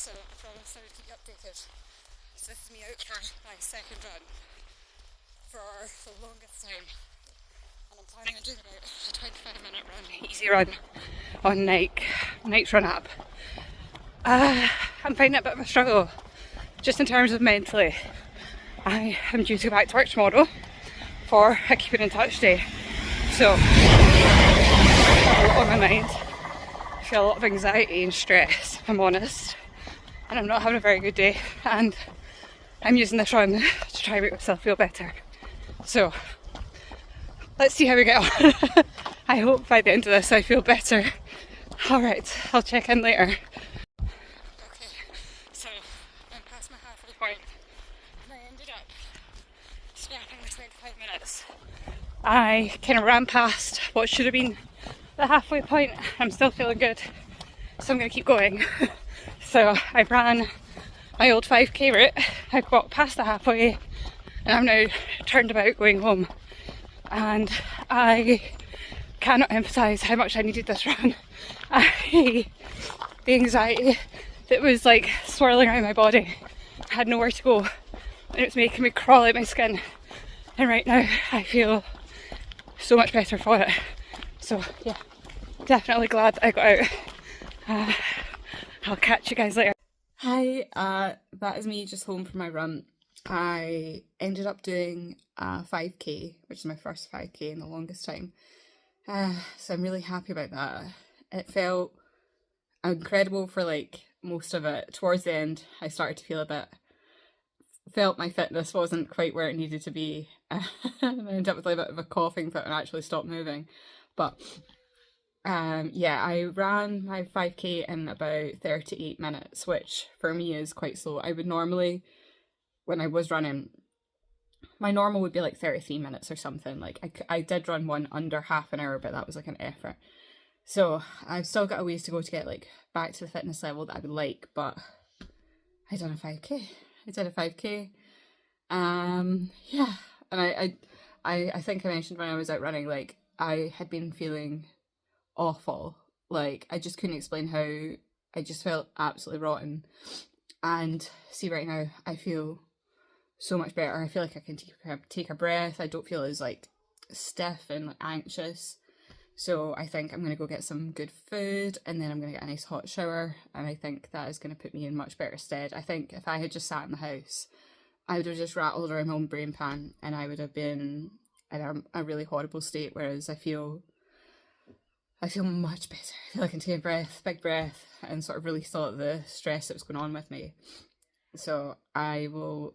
so I promise I will keep you updated. So this is me out for my second run for the longest time, and I'm planning on doing about a 25-minute run, easy run on Nike's Run app. I'm finding it a bit of a struggle, just in terms of mentally. I am due to go back to work tomorrow for a keeping in touch day, so I've got a lot on my mind. I feel a lot of anxiety and stress, if I'm honest, and I'm not having a very good day, and I'm using this run to try and make myself feel better. So let's see how we get on. I hope by the end of this I feel better. Alright, I'll check in later. Okay, so I'm past my halfway point and I ended up scrapping the 25 minutes. I kind of ran past what should have been the halfway point. I'm still feeling good, so I'm going to keep going. So I ran my old 5k route. I got past the halfway and I'm now turned about going home. And I cannot emphasise how much I needed this run. The anxiety that was like swirling around my body, I had nowhere to go, and it was making me crawl out my skin. And right now I feel so much better for it. So yeah, definitely glad I got out. I'll catch you guys later. Hi, that is me just home from my run. I ended up doing a 5k, which is my first 5k in the longest time. So I'm really happy about that. It felt incredible for like most of it. Towards the end, I started to feel felt my fitness wasn't quite where it needed to be. And I ended up with like a bit of a coughing fit and actually stopped moving. But yeah, I ran my 5k in about 38 minutes, which for me is quite slow. I would normally, when I was running, my normal would be like 33 minutes or something. Like I did run one under half an hour, but that was like an effort. So I've still got a ways to go to get like back to the fitness level that I would like, but I done a 5k. I did a 5k. Yeah, and I think I mentioned when I was out running, like I had been feeling awful. Like I just couldn't explain how. I just felt absolutely rotten. And see, right now I feel so much better. I feel like I can take a breath. I don't feel as like stiff and like, anxious. So I think I'm going to go get some good food, and then I'm going to get a nice hot shower, and I think that is going to put me in much better stead. I think if I had just sat in the house, I would have just rattled around my own brain pan, and I would have been in a really horrible state, whereas I feel much better. I feel like I can take a breath, big breath, and sort of release all of the stress that was going on with me. So I will,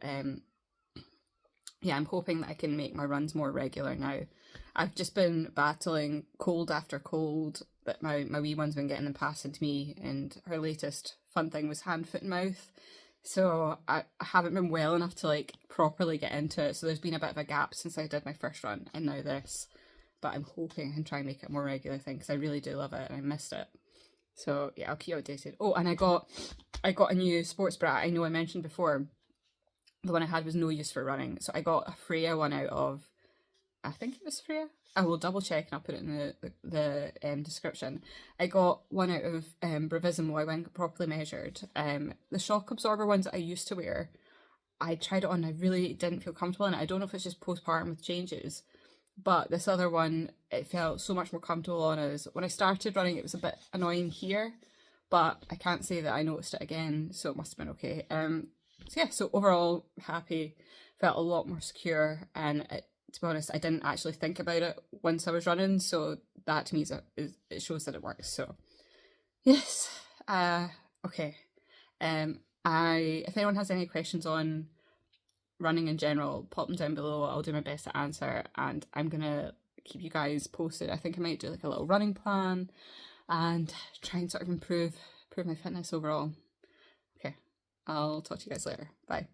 yeah, I'm hoping that I can make my runs more regular now. I've just been battling cold after cold that my wee one's been getting them passed into me, and her latest fun thing was hand, foot and mouth. So I haven't been well enough to like properly get into it. So there's been a bit of a gap since I did my first run and now this. But I'm hoping I can try and make it a more regular thing because I really do love it and I missed it. So yeah, I'll keep you updated. Oh, and I got a new sports bra. I know I mentioned before the one I had was no use for running. So I got a Freya one out of, I think it was Freya. I will double check and I'll put it in the description. I got one out of Bravissimo. I went properly measured. The shock absorber ones that I used to wear, I tried it on. I really didn't feel comfortable in it. I don't know if it's just postpartum with changes, but this other one, it felt so much more comfortable on us. When I started running, it was a bit annoying here, but I can't say that I noticed it again, so it must have been okay. So yeah, so overall happy, felt a lot more secure, and to be honest, I didn't actually think about it once I was running, so that to me it shows that it works. So yes, okay. If anyone has any questions on running in general, pop them down below. I'll do my best to answer, and I'm gonna keep you guys posted. I think I might do like a little running plan and try and sort of improve my fitness overall. Okay, I'll talk to you guys later. Bye.